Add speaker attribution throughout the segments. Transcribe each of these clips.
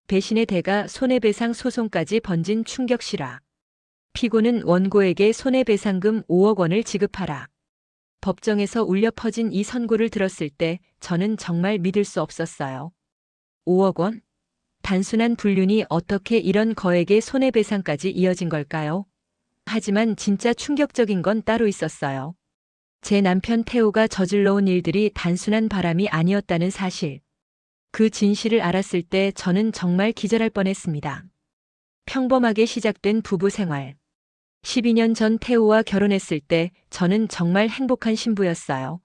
Speaker 1: 배신의 대가 손해배상 소송까지 번진 충격 실화. 피고는 원고에게 손해배상금 5억 원을 지급하라. 법정에서 울려 퍼진 이 선고를 들었을 때 저는 정말 믿을 수 없었어요. 5억 원? 단순한 불륜이 어떻게 이런 거액의 손해배상까지 이어진 걸까요? 하지만 진짜 충격적인 건 따로 있었어요. 제 남편 태호가 저질러온 일들이 단순한 바람이 아니었다는 사실. 그 진실을 알았을 때 저는 정말 기절할 뻔했습니다. 평범하게 시작된 부부 생활. 12년 전 태호와 결혼했을 때 저는 정말 행복한 신부였어요.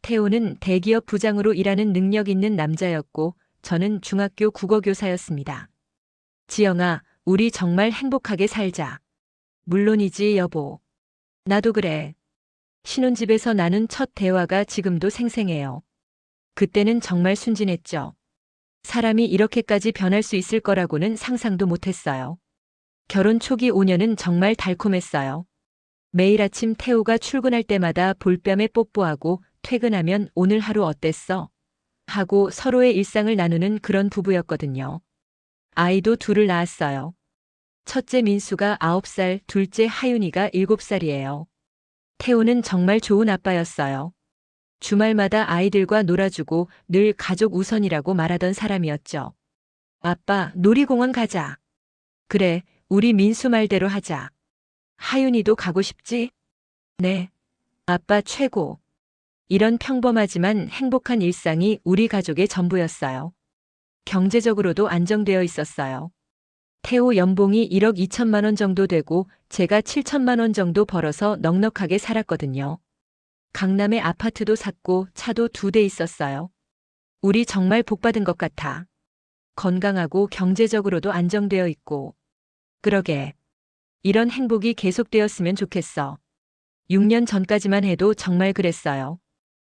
Speaker 1: 태호는 대기업 부장으로 일하는 능력 있는 남자였고 저는 중학교 국어교사였습니다. 지영아, 우리 정말 행복하게 살자. 물론이지, 여보. 나도 그래. 신혼집에서 나눈 첫 대화가 지금도 생생해요. 그때는 정말 순진했죠. 사람이 이렇게까지 변할 수 있을 거라고는 상상도 못했어요. 결혼 초기 5년은 정말 달콤했어요. 매일 아침 태호가 출근할 때마다 볼뺨에 뽀뽀하고 퇴근하면 오늘 하루 어땠어? 하고 서로의 일상을 나누는 그런 부부였거든요. 아이도 둘을 낳았어요. 첫째 민수가 9살, 둘째 하윤이가 7살이에요. 태호는 정말 좋은 아빠였어요. 주말마다 아이들과 놀아주고 늘 가족 우선이라고 말하던 사람이었죠. 아빠, 놀이공원 가자. 그래, 우리 민수 말대로 하자. 하윤이도 가고 싶지? 네. 아빠 최고. 이런 평범하지만 행복한 일상이 우리 가족의 전부였어요. 경제적으로도 안정되어 있었어요. 태호 연봉이 1억 2천만 원 정도 되고 제가 7천만 원 정도 벌어서 넉넉하게 살았거든요. 강남에 아파트도 샀고 차도 2대 있었어요. 우리 정말 복받은 것 같아. 건강하고 경제적으로도 안정되어 있고. 그러게. 이런 행복이 계속되었으면 좋겠어. 6년 전까지만 해도 정말 그랬어요.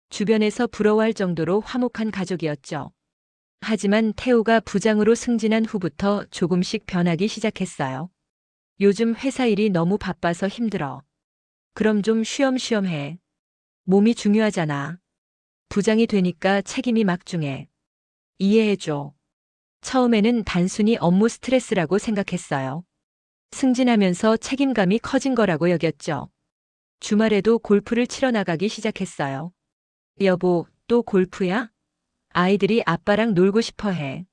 Speaker 1: 주변에서 부러워할 정도로 화목한 가족이었죠. 하지만 태호가 부장으로 승진한 후부터 조금씩 변하기 시작했어요. 요즘 회사 일이 너무 바빠서 힘들어. 그럼 좀 쉬엄쉬엄 해. 몸이 중요하잖아. 부장이 되니까 책임이 막중해. 이해해줘. 처음에는 단순히 업무 스트레스라고 생각했어요. 승진하면서 책임감이 커진 거라고 여겼죠. 주말에도 골프를 치러 나가기 시작했어요. 여보, 또 골프야? 아이들이 아빠랑 놀고 싶어 해.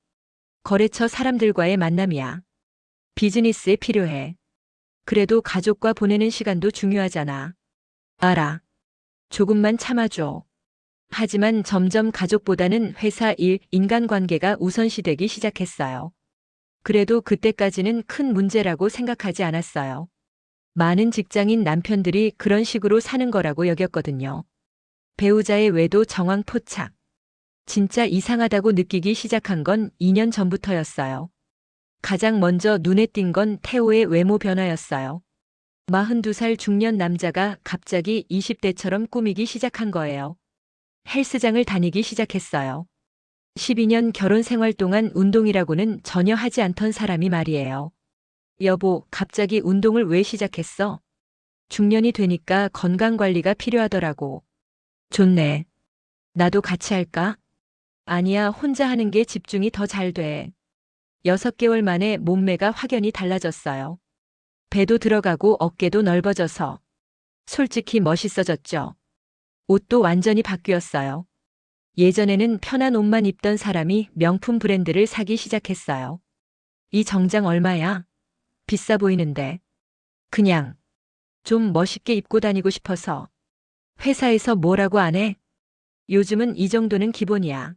Speaker 1: 거래처 사람들과의 만남이야. 비즈니스에 필요해. 그래도 가족과 보내는 시간도 중요하잖아. 알아. 조금만 참아줘. 하지만 점점 가족보다는 회사 일, 인간관계가 우선시되기 시작했어요. 그래도 그때까지는 큰 문제라고 생각하지 않았어요. 많은 직장인 남편들이 그런 식으로 사는 거라고 여겼거든요. 배우자의 외도 정황 포착. 진짜 이상하다고 느끼기 시작한 건 2년 전부터였어요. 가장 먼저 눈에 띈 건 태호의 외모 변화였어요. 42살 중년 남자가 갑자기 20대처럼 꾸미기 시작한 거예요. 헬스장을 다니기 시작했어요. 12년 결혼 생활 동안 운동이라고는 전혀 하지 않던 사람이 말이에요. 여보, 갑자기 운동을 왜 시작했어? 중년이 되니까 건강관리가 필요하더라고. 좋네. 나도 같이 할까? 아니야, 혼자 하는 게 집중이 더 잘 돼. 6개월 만에 몸매가 확연히 달라졌어요. 배도 들어가고 어깨도 넓어져서. 솔직히 멋있어졌죠. 옷도 완전히 바뀌었어요. 예전에는 편한 옷만 입던 사람이 명품 브랜드를 사기 시작했어요. 이 정장 얼마야? 비싸 보이는데. 그냥 좀 멋있게 입고 다니고 싶어서. 회사에서 뭐라고 안 해? 요즘은 이 정도는 기본이야.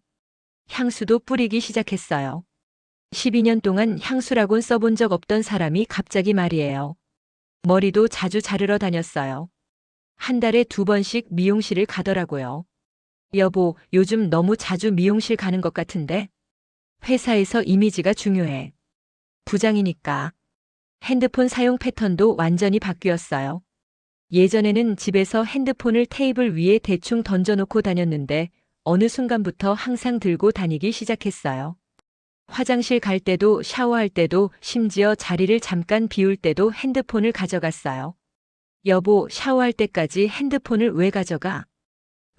Speaker 1: 향수도 뿌리기 시작했어요. 12년 동안 향수라곤 써본 적 없던 사람이 갑자기 말이에요. 머리도 자주 자르러 다녔어요. 한 달에 2번씩 미용실을 가더라고요. 여보, 요즘 너무 자주 미용실 가는 것 같은데? 회사에서 이미지가 중요해. 부장이니까. 핸드폰 사용 패턴도 완전히 바뀌었어요. 예전에는 집에서 핸드폰을 테이블 위에 대충 던져놓고 다녔는데 어느 순간부터 항상 들고 다니기 시작했어요. 화장실 갈 때도 샤워할 때도 심지어 자리를 잠깐 비울 때도 핸드폰을 가져갔어요. 여보, 샤워할 때까지 핸드폰을 왜 가져가?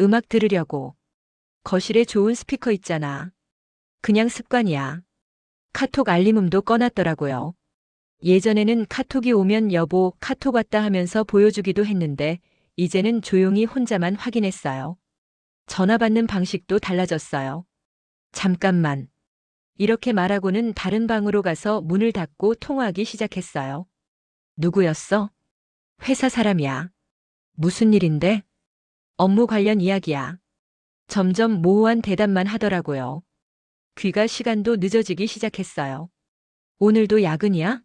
Speaker 1: 음악 들으려고. 거실에 좋은 스피커 있잖아. 그냥 습관이야. 카톡 알림음도 꺼놨더라고요. 예전에는 카톡이 오면 여보, 카톡 왔다 하면서 보여주기도 했는데 이제는 조용히 혼자만 확인했어요. 전화 받는 방식도 달라졌어요. 잠깐만. 이렇게 말하고는 다른 방으로 가서 문을 닫고 통화하기 시작했어요. 누구였어? 회사 사람이야. 무슨 일인데? 업무 관련 이야기야. 점점 모호한 대답만 하더라고요. 귀가 시간도 늦어지기 시작했어요. 오늘도 야근이야?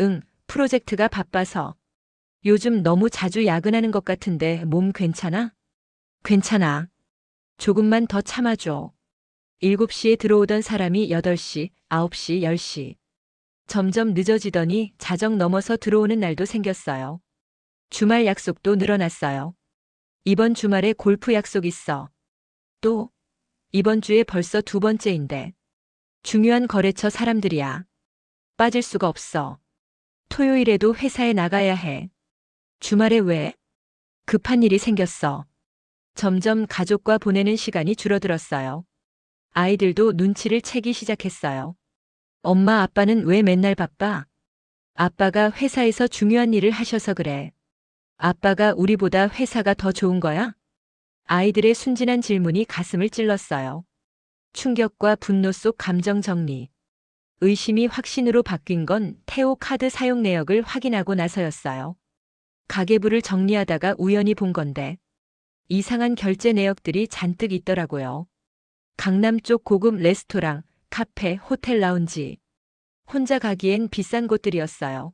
Speaker 1: 응, 프로젝트가 바빠서. 요즘 너무 자주 야근하는 것 같은데 몸 괜찮아? 괜찮아. 조금만 더 참아줘. 7시에 들어오던 사람이 8시, 9시, 10시. 점점 늦어지더니 자정 넘어서 들어오는 날도 생겼어요. 주말 약속도 늘어났어요. 이번 주말에 골프 약속 있어. 또, 이번 주에 벌써 2번째인데. 중요한 거래처 사람들이야. 빠질 수가 없어. 토요일에도 회사에 나가야 해. 주말에 왜? 급한 일이 생겼어. 점점 가족과 보내는 시간이 줄어들었어요. 아이들도 눈치를 채기 시작했어요. 엄마 아빠는 왜 맨날 바빠? 아빠가 회사에서 중요한 일을 하셔서 그래. 아빠가 우리보다 회사가 더 좋은 거야? 아이들의 순진한 질문이 가슴을 찔렀어요. 충격과 분노 속 감정 정리. 의심이 확신으로 바뀐 건 태오 카드 사용 내역을 확인하고 나서였어요. 가계부를 정리하다가 우연히 본 건데 이상한 결제 내역들이 잔뜩 있더라고요. 강남 쪽 고급 레스토랑, 카페, 호텔 라운지. 혼자 가기엔 비싼 곳들이었어요.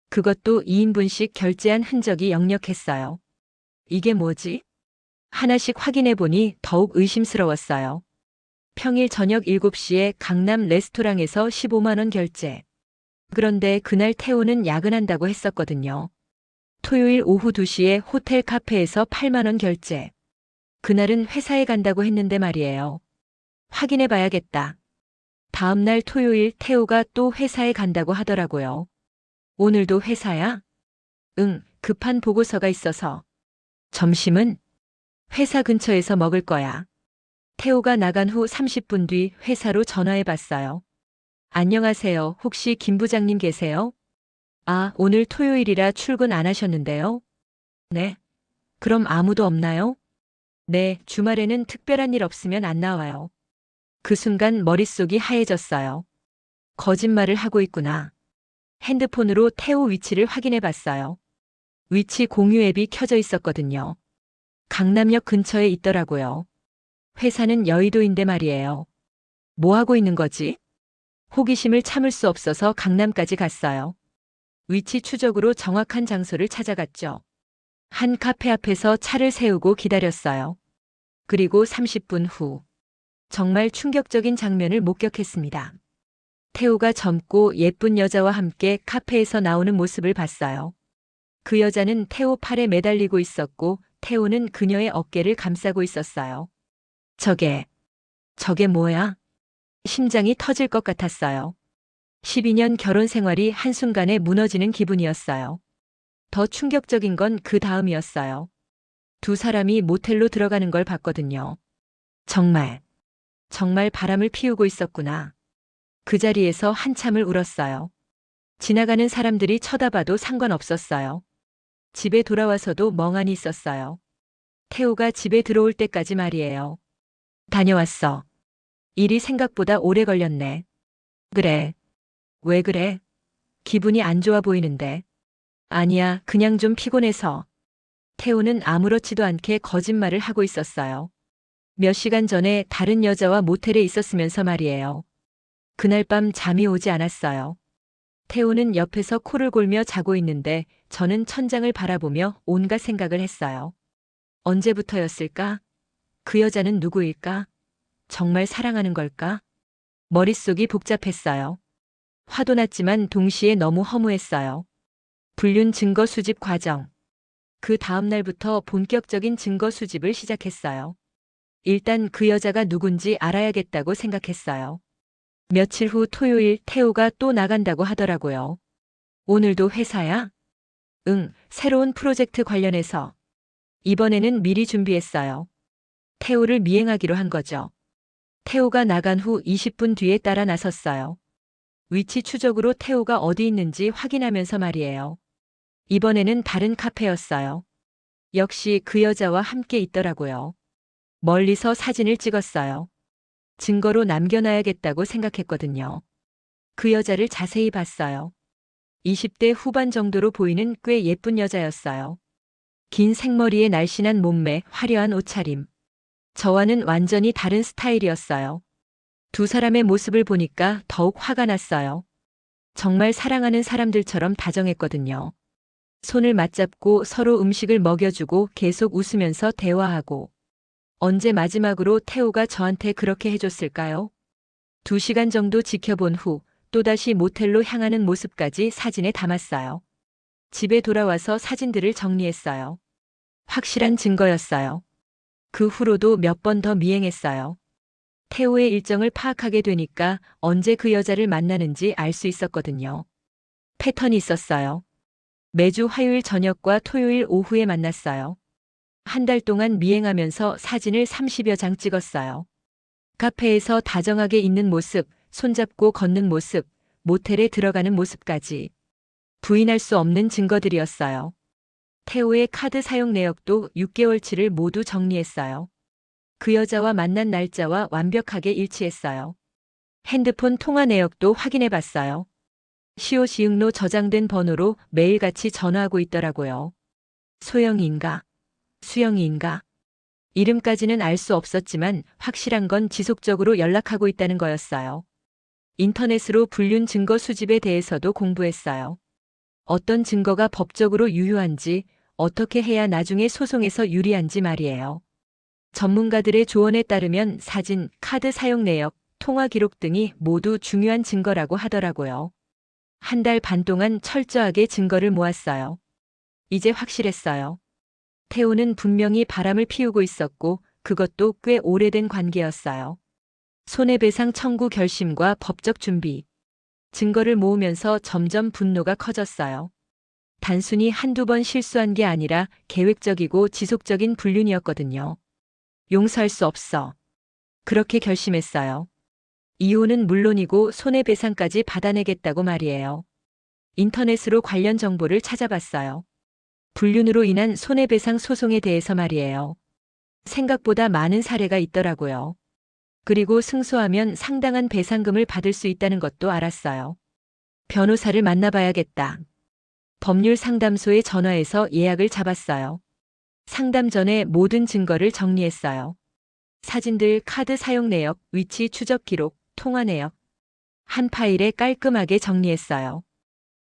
Speaker 1: 그것도 2인분씩 결제한 흔적이 역력했어요. 이게 뭐지? 하나씩 확인해 보니 더욱 의심스러웠어요. 평일 저녁 7시에 강남 레스토랑에서 15만 원 결제. 그런데 그날 태호는 야근한다고 했었거든요. 토요일 오후 2시에 호텔 카페에서 8만 원 결제. 그날은 회사에 간다고 했는데 말이에요. 확인해 봐야겠다. 다음 날 토요일 태호가 또 회사에 간다고 하더라고요. 오늘도 회사야? 응, 급한 보고서가 있어서. 점심은? 회사 근처에서 먹을 거야. 태호가 나간 후 30분 뒤 회사로 전화해 봤어요. 안녕하세요. 혹시 김 부장님 계세요? 아, 오늘 토요일이라 출근 안 하셨는데요? 네. 그럼 아무도 없나요? 네, 주말에는 특별한 일 없으면 안 나와요. 그 순간 머릿속이 하얘졌어요. 거짓말을 하고 있구나. 핸드폰으로 태호 위치를 확인해 봤어요. 위치 공유 앱이 켜져 있었거든요. 강남역 근처에 있더라고요. 회사는 여의도인데 말이에요. 뭐 하고 있는 거지? 호기심을 참을 수 없어서 강남까지 갔어요. 위치 추적으로 정확한 장소를 찾아갔죠. 한 카페 앞에서 차를 세우고 기다렸어요. 그리고 30분 후 정말 충격적인 장면을 목격했습니다. 태호가 젊고 예쁜 여자와 함께 카페에서 나오는 모습을 봤어요. 그 여자는 태호 팔에 매달리고 있었고 태호는 그녀의 어깨를 감싸고 있었어요. 저게 뭐야? 심장이 터질 것 같았어요. 12년 결혼 생활이 한순간에 무너지는 기분이었어요. 더 충격적인 건 그 다음이었어요. 두 사람이 모텔로 들어가는 걸 봤거든요. 정말 바람을 피우고 있었구나. 그 자리에서 한참을 울었어요. 지나가는 사람들이 쳐다봐도 상관없었어요. 집에 돌아와서도 멍하니 있었어요. 태호가 집에 들어올 때까지 말이에요. 다녀왔어. 일이 생각보다 오래 걸렸네. 그래. 왜 그래? 기분이 안 좋아 보이는데. 아니야, 그냥 좀 피곤해서. 태호는 아무렇지도 않게 거짓말을 하고 있었어요. 몇 시간 전에 다른 여자와 모텔에 있었으면서 말이에요. 그날 밤 잠이 오지 않았어요. 태호는 옆에서 코를 골며 자고 있는데 저는 천장을 바라보며 온갖 생각을 했어요. 언제부터였을까? 그 여자는 누구일까? 정말 사랑하는 걸까? 머릿속이 복잡했어요. 화도 났지만 동시에 너무 허무했어요. 불륜 증거 수집 과정. 그 다음 날부터 본격적인 증거 수집을 시작했어요. 일단 그 여자가 누군지 알아야겠다고 생각했어요. 며칠 후 토요일 태호가 또 나간다고 하더라고요. 오늘도 회사야? 응, 새로운 프로젝트 관련해서. 이번에는 미리 준비했어요. 태호를 미행하기로 한 거죠. 태호가 나간 후 20분 뒤에 따라 나섰어요. 위치 추적으로 태호가 어디 있는지 확인하면서 말이에요. 이번에는 다른 카페였어요. 역시 그 여자와 함께 있더라고요. 멀리서 사진을 찍었어요. 증거로 남겨놔야겠다고 생각했거든요. 그 여자를 자세히 봤어요. 20대 후반 정도로 보이는 꽤 예쁜 여자였어요. 긴 생머리에 날씬한 몸매, 화려한 옷차림. 저와는 완전히 다른 스타일이었어요. 두 사람의 모습을 보니까 더욱 화가 났어요. 정말 사랑하는 사람들처럼 다정했거든요. 손을 맞잡고 서로 음식을 먹여주고 계속 웃으면서 대화하고. 언제 마지막으로 태호가 저한테 그렇게 해줬을까요? 2시간 정도 지켜본 후 또다시 모텔로 향하는 모습까지 사진에 담았어요. 집에 돌아와서 사진들을 정리했어요. 확실한 증거였어요. 그 후로도 몇 번 더 미행했어요. 태호의 일정을 파악하게 되니까 언제 그 여자를 만나는지 알 수 있었거든요. 패턴이 있었어요. 매주 화요일 저녁과 토요일 오후에 만났어요. 한 달 동안 미행하면서 사진을 30여 장 찍었어요. 카페에서 다정하게 있는 모습, 손잡고 걷는 모습, 모텔에 들어가는 모습까지. 부인할 수 없는 증거들이었어요. 태호의 카드 사용 내역도 6개월치를 모두 정리했어요. 그 여자와 만난 날짜와 완벽하게 일치했어요. 핸드폰 통화 내역도 확인해 봤어요. 시옷이응로 저장된 번호로 매일같이 전화하고 있더라고요. 소영이인가? 수영이인가? 이름까지는 알 수 없었지만 확실한 건 지속적으로 연락하고 있다는 거였어요. 인터넷으로 불륜 증거 수집에 대해서도 공부했어요. 어떤 증거가 법적으로 유효한지, 어떻게 해야 나중에 소송에서 유리한지 말이에요. 전문가들의 조언에 따르면 사진, 카드 사용 내역, 통화 기록 등이 모두 중요한 증거라고 하더라고요. 한 달 반 동안 철저하게 증거를 모았어요. 이제 확실했어요. 태호는 분명히 바람을 피우고 있었고 그것도 꽤 오래된 관계였어요. 손해배상 청구 결심과 법적 준비. 증거를 모으면서 점점 분노가 커졌어요. 단순히 한두 번 실수한 게 아니라 계획적이고 지속적인 불륜이었거든요. 용서할 수 없어. 그렇게 결심했어요. 이혼은 물론이고 손해배상까지 받아내겠다고 말이에요. 인터넷으로 관련 정보를 찾아봤어요. 불륜으로 인한 손해배상 소송에 대해서 말이에요. 생각보다 많은 사례가 있더라고요. 그리고 승소하면 상당한 배상금을 받을 수 있다는 것도 알았어요. 변호사를 만나봐야겠다. 법률 상담소에 전화해서 예약을 잡았어요. 상담 전에 모든 증거를 정리했어요. 사진들, 카드 사용 내역, 위치 추적 기록, 통화 내역. 한 파일에 깔끔하게 정리했어요.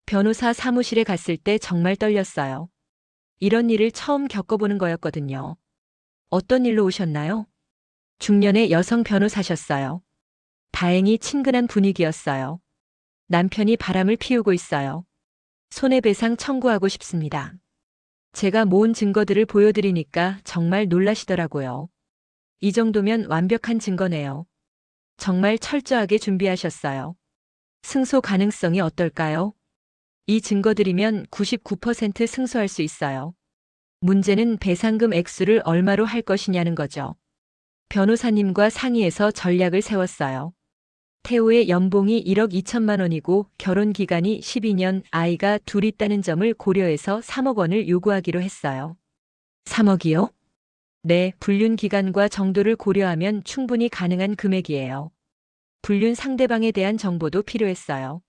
Speaker 1: 변호사 사무실에 갔을 때 정말 떨렸어요. 이런 일을 처음 겪어보는 거였거든요. 어떤 일로 오셨나요? 중년의 여성 변호사셨어요. 다행히 친근한 분위기였어요. 남편이 바람을 피우고 있어요. 손해배상 청구하고 싶습니다. 제가 모은 증거들을 보여드리니까 정말 놀라시더라고요. 이 정도면 완벽한 증거네요. 정말 철저하게 준비하셨어요. 승소 가능성이 어떨까요? 이 증거들이면 99% 승소할 수 있어요. 문제는 배상금 액수를 얼마로 할 것이냐는 거죠. 변호사님과 상의해서 전략을 세웠어요. 태호의 연봉이 1억 2천만 원이고 결혼 기간이 12년, 아이가 둘 있다는 점을 고려해서 3억 원을 요구하기로 했어요. 3억이요? 네, 불륜 기간과 정도를 고려하면 충분히 가능한 금액이에요. 불륜 상대방에 대한 정보도 필요했어요.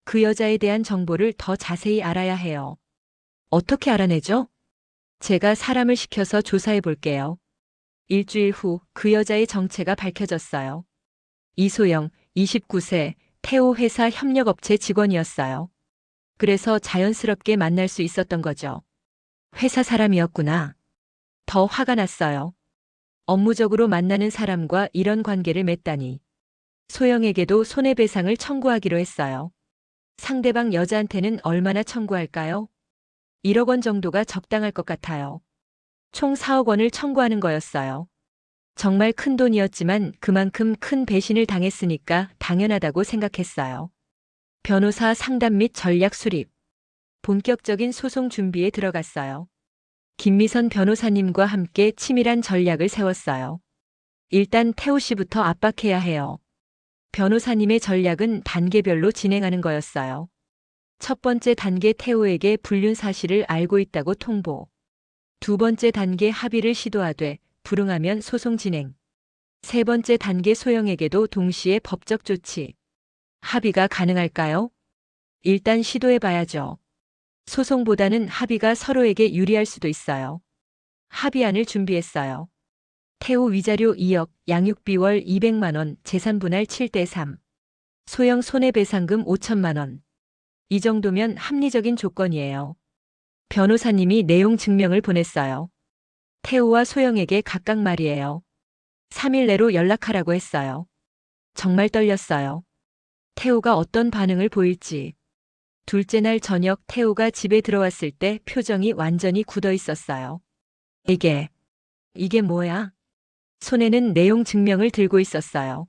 Speaker 1: 그 여자에 대한 정보를 더 자세히 알아야 해요. 어떻게 알아내죠? 제가 사람을 시켜서 조사해 볼게요. 일주일 후 그 여자의 정체가 밝혀졌어요. 이소영, 29세, 태호 회사 협력업체 직원이었어요. 그래서 자연스럽게 만날 수 있었던 거죠. 회사 사람이었구나. 더 화가 났어요. 업무적으로 만나는 사람과 이런 관계를 맺다니. 소영에게도 손해배상을 청구하기로 했어요. 상대방 여자한테는 얼마나 청구할까요? 1억 원 정도가 적당할 것 같아요. 총 4억 원을 청구하는 거였어요. 정말 큰 돈이었지만 그만큼 큰 배신을 당했으니까 당연하다고 생각했어요. 변호사 상담 및 전략 수립. 본격적인 소송 준비에 들어갔어요. 김미선 변호사님과 함께 치밀한 전략을 세웠어요. 일단 태호 씨부터 압박해야 해요. 변호사님의 전략은 단계별로 진행하는 거였어요. 첫 번째 단계 태호에게 불륜 사실을 알고 있다고 통보. 두 번째 단계 합의를 시도하되 불응하면 소송 진행. 세 번째 단계 소영에게도 동시에 법적 조치. 합의가 가능할까요? 일단 시도해봐야죠. 소송보다는 합의가 서로에게 유리할 수도 있어요. 합의안을 준비했어요. 태호 위자료 2억, 양육비 월 200만 원, 재산 분할 7대3. 소영 손해배상금 5천만 원. 이 정도면 합리적인 조건이에요. 변호사님이 내용 증명을 보냈어요. 태호와 소영에게 각각 말이에요. 3일 내로 연락하라고 했어요. 정말 떨렸어요. 태호가 어떤 반응을 보일지. 둘째 날 저녁 태호가 집에 들어왔을 때 표정이 완전히 굳어 있었어요. 이게 뭐야? 손에는 내용 증명을 들고 있었어요.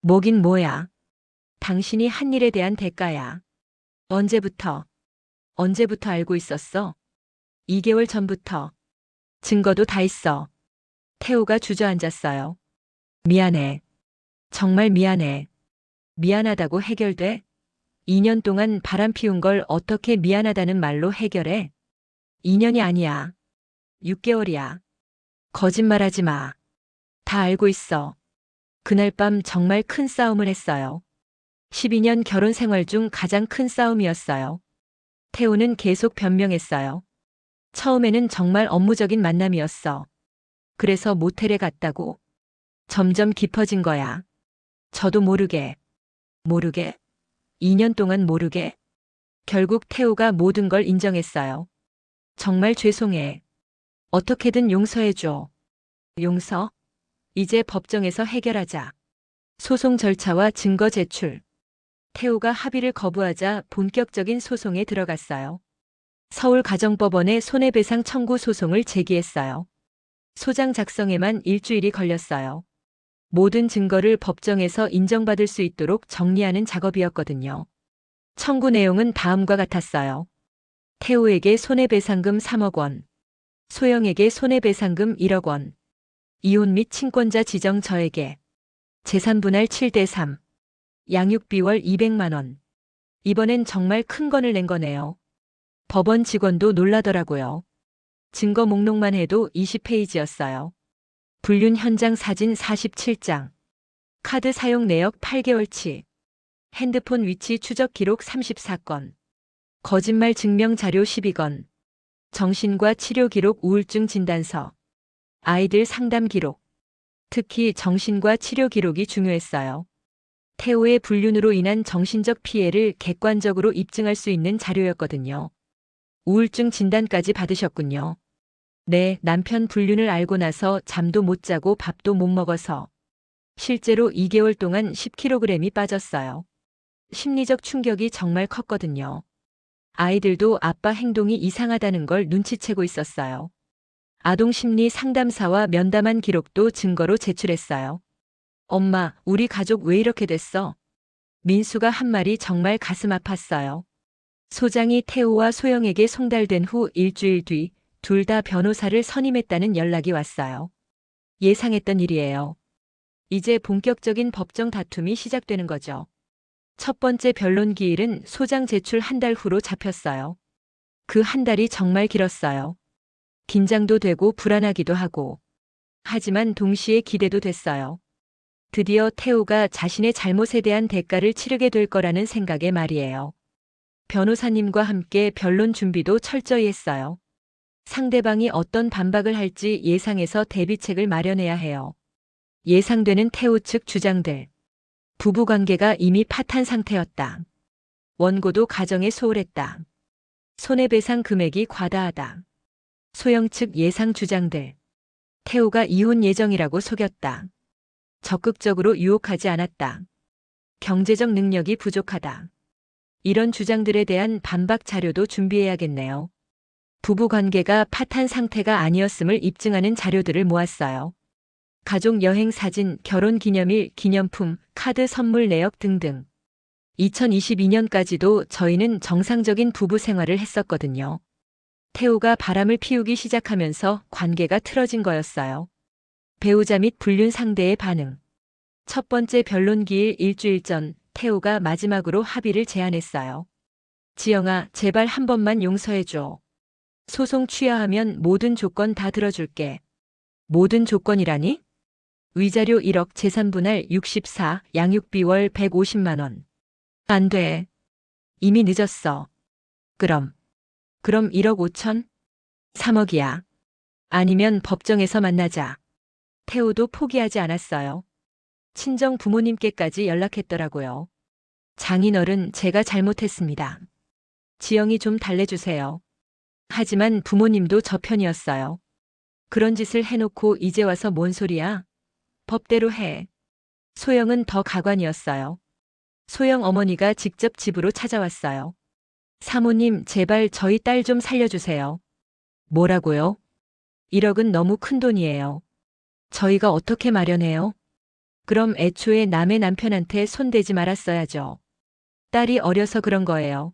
Speaker 1: 뭐긴 뭐야. 당신이 한 일에 대한 대가야. 언제부터 알고 있었어? 2개월 전부터. 증거도 다 있어. 태호가 주저앉았어요. 미안해. 정말 미안해. 미안하다고 해결돼? 2년 동안 바람 피운 걸 어떻게 미안하다는 말로 해결해? 2년이 아니야. 6개월이야. 거짓말하지 마. 다 알고 있어. 그날 밤 정말 큰 싸움을 했어요. 12년 결혼 생활 중 가장 큰 싸움이었어요. 태호는 계속 변명했어요. 처음에는 정말 업무적인 만남이었어. 그래서 모텔에 갔다고. 점점 깊어진 거야. 저도 모르게. 2년 동안 모르게. 결국 태호가 모든 걸 인정했어요. 정말 죄송해. 어떻게든 용서해줘. 용서? 이제 법정에서 해결하자. 소송 절차와 증거 제출. 태호가 합의를 거부하자 본격적인 소송에 들어갔어요. 서울가정법원에 손해배상 청구 소송을 제기했어요. 소장 작성에만 일주일이 걸렸어요. 모든 증거를 법정에서 인정받을 수 있도록 정리하는 작업이었거든요. 청구 내용은 다음과 같았어요. 태호에게 손해배상금 3억 원, 소영에게 손해배상금 1억 원, 이혼 및 친권자 지정 저에게, 재산 분할 7대3, 양육비 월 200만 원. 이번엔 정말 큰 건을 낸 거네요. 법원 직원도 놀라더라고요. 증거 목록만 해도 20페이지였어요. 불륜 현장 사진 47장, 카드 사용 내역 8개월치, 핸드폰 위치 추적 기록 34건, 거짓말 증명 자료 12건, 정신과 치료 기록 우울증 진단서, 아이들 상담 기록. 특히 정신과 치료 기록이 중요했어요. 태호의 불륜으로 인한 정신적 피해를 객관적으로 입증할 수 있는 자료였거든요. 우울증 진단까지 받으셨군요. 네, 남편 불륜을 알고 나서 잠도 못 자고 밥도 못 먹어서 실제로 2개월 동안 10kg이 빠졌어요. 심리적 충격이 정말 컸거든요. 아이들도 아빠 행동이 이상하다는 걸 눈치채고 있었어요. 아동심리 상담사와 면담한 기록도 증거로 제출했어요. 엄마, 우리 가족 왜 이렇게 됐어? 민수가 한 말이 정말 가슴 아팠어요. 소장이 태호와 소영에게 송달된 후 일주일 뒤 둘 다 변호사를 선임했다는 연락이 왔어요. 예상했던 일이에요. 이제 본격적인 법정 다툼이 시작되는 거죠. 첫 번째 변론 기일은 소장 제출 한 달 후로 잡혔어요. 그 한 달이 정말 길었어요. 긴장도 되고 불안하기도 하고. 하지만 동시에 기대도 됐어요. 드디어 태호가 자신의 잘못에 대한 대가를 치르게 될 거라는 생각에 말이에요. 변호사님과 함께 변론 준비도 철저히 했어요. 상대방이 어떤 반박을 할지 예상해서 대비책을 마련해야 해요. 예상되는 태호 측 주장들. 부부관계가 이미 파탄 상태였다. 원고도 가정에 소홀했다. 손해배상 금액이 과다하다. 소영 측 예상 주장들. 태호가 이혼 예정이라고 속였다. 적극적으로 유혹하지 않았다. 경제적 능력이 부족하다. 이런 주장들에 대한 반박 자료도 준비해야겠네요. 부부관계가 파탄 상태가 아니었음을 입증하는 자료들을 모았어요. 가족 여행 사진, 결혼 기념일, 기념품, 카드 선물 내역 등등. 2022년까지도 저희는 정상적인 부부 생활을 했었거든요. 태호가 바람을 피우기 시작하면서 관계가 틀어진 거였어요. 배우자 및 불륜 상대의 반응. 첫 번째 변론 기일 일주일 전 태호가 마지막으로 합의를 제안했어요. 지영아, 제발 한 번만 용서해줘. 소송 취하하면 모든 조건 다 들어줄게. 모든 조건이라니? 위자료 1억, 재산 분할 64, 양육비 월 150만 원. 안 돼. 이미 늦었어. 그럼 1억 5천? 3억이야. 아니면 법정에서 만나자. 태호도 포기하지 않았어요. 친정 부모님께까지 연락했더라고요. 장인어른, 제가 잘못했습니다. 지영이 좀 달래주세요. 하지만 부모님도 저 편이었어요. 그런 짓을 해놓고 이제 와서 뭔 소리야? 법대로 해. 소영은 더 가관이었어요. 소영 어머니가 직접 집으로 찾아왔어요. 사모님, 제발 저희 딸 좀 살려주세요. 뭐라고요? 1억은 너무 큰 돈이에요. 저희가 어떻게 마련해요? 그럼 애초에 남의 남편한테 손대지 말았어야죠. 딸이 어려서 그런 거예요.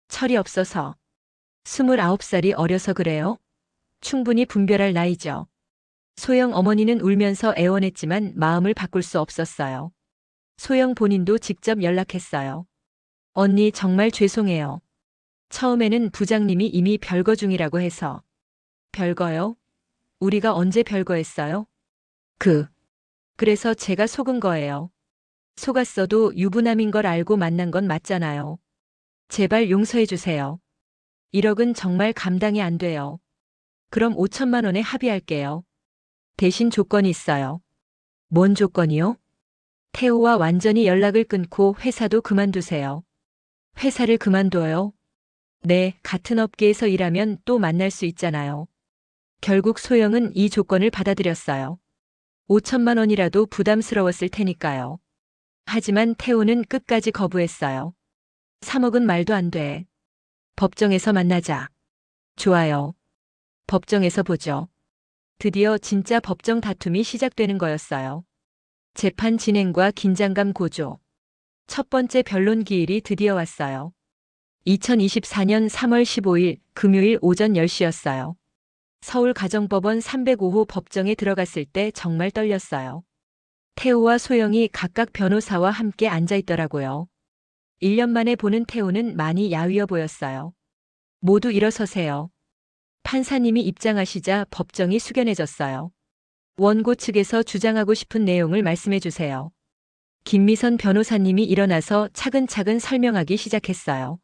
Speaker 1: 철이 없어서. 29살이 어려서 그래요? 충분히 분별할 나이죠. 소영 어머니는 울면서 애원했지만 마음을 바꿀 수 없었어요. 소영 본인도 직접 연락했어요. 언니, 정말 죄송해요. 처음에는 부장님이 이미 별거 중이라고 해서. 별거요? 우리가 언제 별거했어요? 그래서 제가 속은 거예요. 속았어도 유부남인 걸 알고 만난 건 맞잖아요. 제발 용서해 주세요. 1억은 정말 감당이 안 돼요. 그럼 5천만 원에 합의할게요. 대신 조건이 있어요. 뭔 조건이요? 태호와 완전히 연락을 끊고 회사도 그만두세요. 회사를 그만둬요? 네, 같은 업계에서 일하면 또 만날 수 있잖아요. 결국 소영은 이 조건을 받아들였어요. 5천만 원이라도 부담스러웠을 테니까요. 하지만 태호는 끝까지 거부했어요. 3억은 말도 안 돼. 법정에서 만나자. 좋아요. 법정에서 보죠. 드디어 진짜 법정 다툼이 시작되는 거였어요. 재판 진행과 긴장감 고조. 첫 번째 변론 기일이 드디어 왔어요. 2024년 3월 15일 금요일 오전 10시였어요. 서울가정법원 305호 법정에 들어갔을 때 정말 떨렸어요. 태호와 소영이 각각 변호사와 함께 앉아 있더라고요. 1년 만에 보는 태호는 많이 야위어 보였어요. 모두 일어서세요. 판사님이 입장하시자 법정이 숙연해졌어요. 원고 측에서 주장하고 싶은 내용을 말씀해 주세요. 김미선 변호사님이 일어나서 차근차근 설명하기 시작했어요.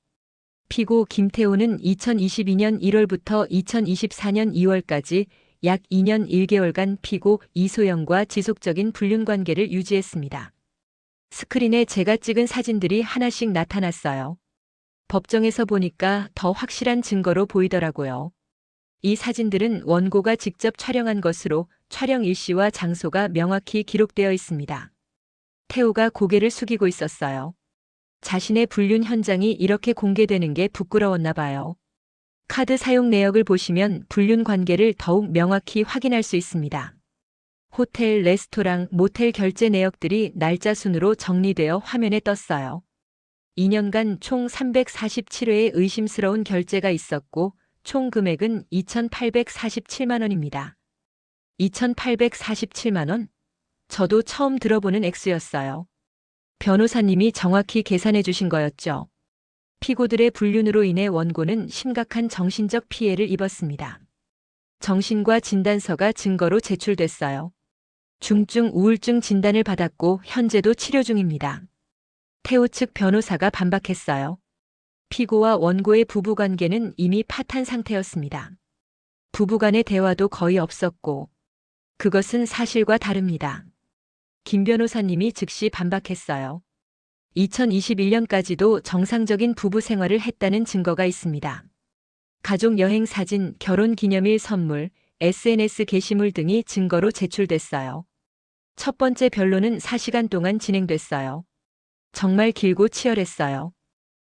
Speaker 1: 피고 김태호는 2022년 1월부터 2024년 2월까지 약 2년 1개월간 피고 이소영과 지속적인 불륜 관계를 유지했습니다. 스크린에 제가 찍은 사진들이 하나씩 나타났어요. 법정에서 보니까 더 확실한 증거로 보이더라고요. 이 사진들은 원고가 직접 촬영한 것으로 촬영 일시와 장소가 명확히 기록되어 있습니다. 태호가 고개를 숙이고 있었어요. 자신의 불륜 현장이 이렇게 공개되는 게 부끄러웠나 봐요. 카드 사용 내역을 보시면 불륜 관계를 더욱 명확히 확인할 수 있습니다. 호텔, 레스토랑, 모텔 결제 내역들이 날짜 순으로 정리되어 화면에 떴어요. 2년간 총 347회의 의심스러운 결제가 있었고 총 금액은 2,847만 원입니다. 2,847만 원? 저도 처음 들어보는 액수였어요. 변호사님이 정확히 계산해 주신 거였죠. 피고들의 불륜으로 인해 원고는 심각한 정신적 피해를 입었습니다. 정신과 진단서가 증거로 제출됐어요. 중증 우울증 진단을 받았고 현재도 치료 중입니다. 태호 측 변호사가 반박했어요. 피고와 원고의 부부관계는 이미 파탄 상태였습니다. 부부간의 대화도 거의 없었고 그것은 사실과 다릅니다. 김 변호사님이 즉시 반박했어요. 2021년까지도 정상적인 부부 생활을 했다는 증거가 있습니다. 가족 여행 사진, 결혼 기념일 선물, SNS 게시물 등이 증거로 제출됐어요. 첫 번째 변론은 4시간 동안 진행됐어요. 정말 길고 치열했어요.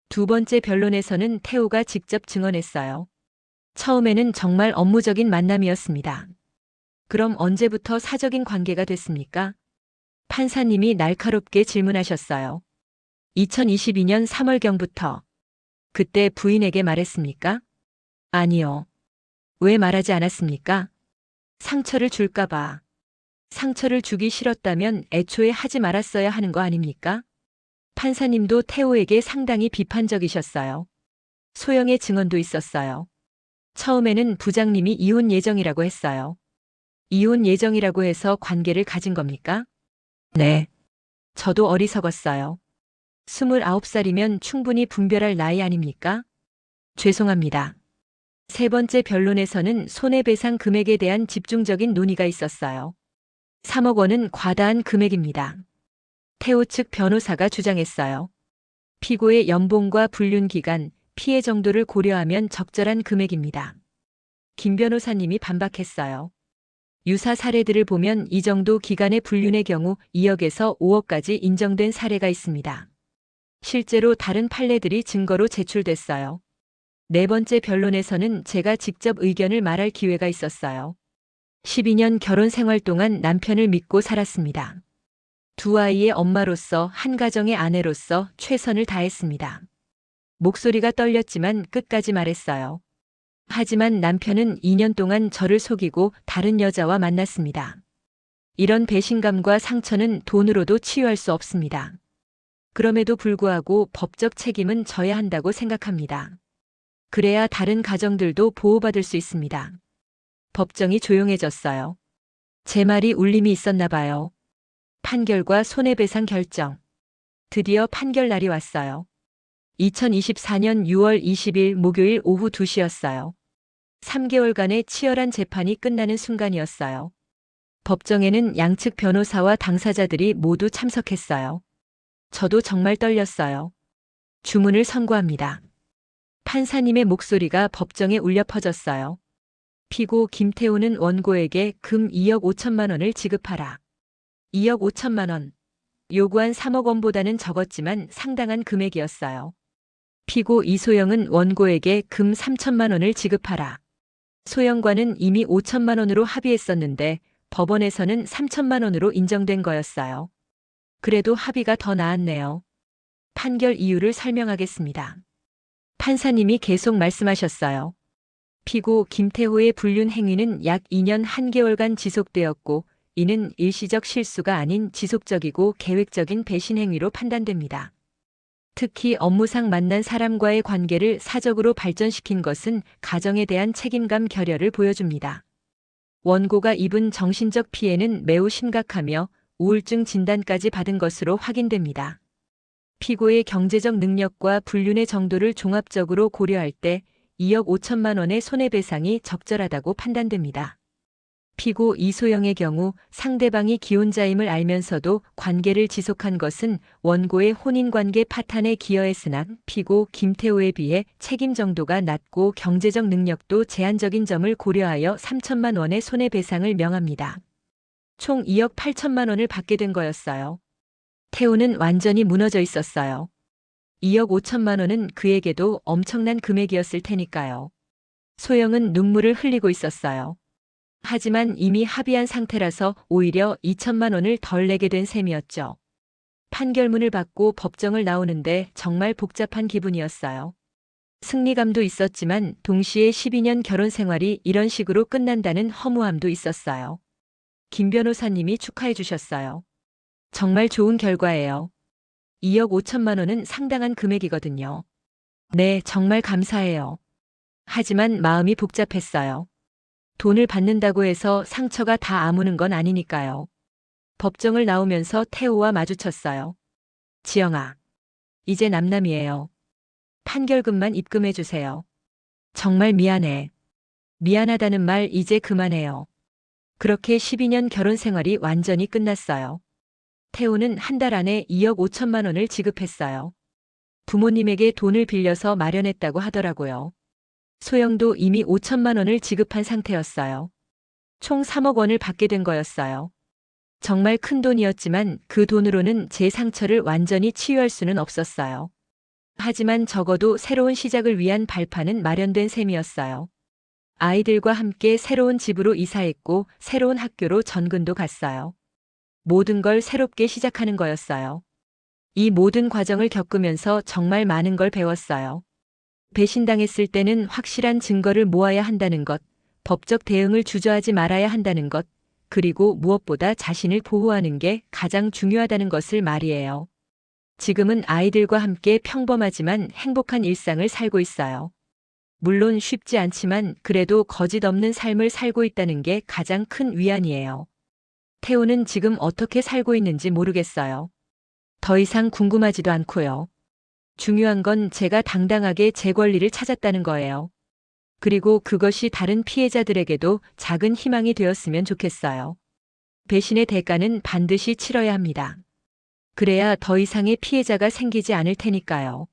Speaker 1: 두 번째 변론에서는 태호가 직접 증언했어요. 처음에는 정말 업무적인 만남이었습니다. 그럼 언제부터 사적인 관계가 됐습니까? 판사님이 날카롭게 질문하셨어요. 2022년 3월경부터. 그때 부인에게 말했습니까? 아니요. 왜 말하지 않았습니까? 상처를 줄까봐. 상처를 주기 싫었다면 애초에 하지 말았어야 하는 거 아닙니까? 판사님도 태호에게 상당히 비판적이셨어요. 소영의 증언도 있었어요. 처음에는 부장님이 이혼 예정이라고 했어요. 이혼 예정이라고 해서 관계를 가진 겁니까? 네. 저도 어리석었어요. 29살이면 충분히 분별할 나이 아닙니까? 죄송합니다. 세 번째 변론에서는 손해배상 금액에 대한 집중적인 논의가 있었어요. 3억 원은 과다한 금액입니다. 태호 측 변호사가 주장했어요. 피고의 연봉과 불륜 기간, 피해 정도를 고려하면 적절한 금액입니다. 김 변호사님이 반박했어요. 유사 사례들을 보면 이 정도 기간의 불륜의 경우 2억에서 5억까지 인정된 사례가 있습니다. 실제로 다른 판례들이 증거로 제출됐어요. 네 번째 변론에서는 제가 직접 의견을 말할 기회가 있었어요. 12년 결혼 생활 동안 남편을 믿고 살았습니다. 두 아이의 엄마로서 한 가정의 아내로서 최선을 다했습니다. 목소리가 떨렸지만 끝까지 말했어요. 하지만 남편은 2년 동안 저를 속이고 다른 여자와 만났습니다. 이런 배신감과 상처는 돈으로도 치유할 수 없습니다. 그럼에도 불구하고 법적 책임은 져야 한다고 생각합니다. 그래야 다른 가정들도 보호받을 수 있습니다. 법정이 조용해졌어요. 제 말이 울림이 있었나 봐요. 판결과 손해배상 결정. 드디어 판결 날이 왔어요. 2024년 6월 20일 목요일 오후 2시였어요. 3개월간의 치열한 재판이 끝나는 순간이었어요. 법정에는 양측 변호사와 당사자들이 모두 참석했어요. 저도 정말 떨렸어요. 주문을 선고합니다. 판사님의 목소리가 법정에 울려 퍼졌어요. 피고 김태호는 원고에게 금 2억 5천만 원을 지급하라. 2억 5천만 원. 요구한 3억 원보다는 적었지만 상당한 금액이었어요. 피고 이소영은 원고에게 금 3천만 원을 지급하라. 소영과는 이미 5천만 원으로 합의했었는데 법원에서는 3천만 원으로 인정된 거였어요. 그래도 합의가 더 나았네요. 판결 이유를 설명하겠습니다. 판사님이 계속 말씀하셨어요. 피고 김태호의 불륜 행위는 약 2년 1개월간 지속되었고 이는 일시적 실수가 아닌 지속적이고 계획적인 배신 행위로 판단됩니다. 특히 업무상 만난 사람과의 관계를 사적으로 발전시킨 것은 가정에 대한 책임감 결여를 보여줍니다. 원고가 입은 정신적 피해는 매우 심각하며 우울증 진단까지 받은 것으로 확인됩니다. 피고의 경제적 능력과 불륜의 정도를 종합적으로 고려할 때 2억 5천만 원의 손해배상이 적절하다고 판단됩니다. 피고 이소영의 경우 상대방이 기혼자임을 알면서도 관계를 지속한 것은 원고의 혼인관계 파탄에 기여했으나 피고 김태호에 비해 책임 정도가 낮고 경제적 능력도 제한적인 점을 고려하여 3천만 원의 손해배상을 명합니다. 총 2억 8천만 원을 받게 된 거였어요. 태호는 완전히 무너져 있었어요. 2억 5천만 원은 그에게도 엄청난 금액이었을 테니까요. 소영은 눈물을 흘리고 있었어요. 하지만 이미 합의한 상태라서 오히려 2천만 원을 덜 내게 된 셈이었죠. 판결문을 받고 법정을 나오는데 정말 복잡한 기분이었어요. 승리감도 있었지만 동시에 12년 결혼 생활이 이런 식으로 끝난다는 허무함도 있었어요. 김 변호사님이 축하해 주셨어요. 정말 좋은 결과예요. 2억 5천만 원은 상당한 금액이거든요. 네, 정말 감사해요. 하지만 마음이 복잡했어요. 돈을 받는다고 해서 상처가 다 아무는 건 아니니까요. 법정을 나오면서 태호와 마주쳤어요. 지영아, 이제 남남이에요. 판결금만 입금해 주세요. 정말 미안해. 미안하다는 말 이제 그만해요. 그렇게 12년 결혼 생활이 완전히 끝났어요. 태호는 한 달 안에 2억 5천만 원을 지급했어요. 부모님에게 돈을 빌려서 마련했다고 하더라고요. 소영도 이미 5천만 원을 지급한 상태였어요. 총 3억 원을 받게 된 거였어요. 정말 큰 돈이었지만 그 돈으로는 제 상처를 완전히 치유할 수는 없었어요. 하지만 적어도 새로운 시작을 위한 발판은 마련된 셈이었어요. 아이들과 함께 새로운 집으로 이사했고 새로운 학교로 전근도 갔어요. 모든 걸 새롭게 시작하는 거였어요. 이 모든 과정을 겪으면서 정말 많은 걸 배웠어요. 배신당했을 때는 확실한 증거를 모아야 한다는 것, 법적 대응을 주저하지 말아야 한다는 것, 그리고 무엇보다 자신을 보호하는 게 가장 중요하다는 것을 말이에요. 지금은 아이들과 함께 평범하지만 행복한 일상을 살고 있어요. 물론 쉽지 않지만 그래도 거짓 없는 삶을 살고 있다는 게 가장 큰 위안이에요. 태호는 지금 어떻게 살고 있는지 모르겠어요. 더 이상 궁금하지도 않고요. 중요한 건 제가 당당하게 제 권리를 찾았다는 거예요. 그리고 그것이 다른 피해자들에게도 작은 희망이 되었으면 좋겠어요. 배신의 대가는 반드시 치러야 합니다. 그래야 더 이상의 피해자가 생기지 않을 테니까요.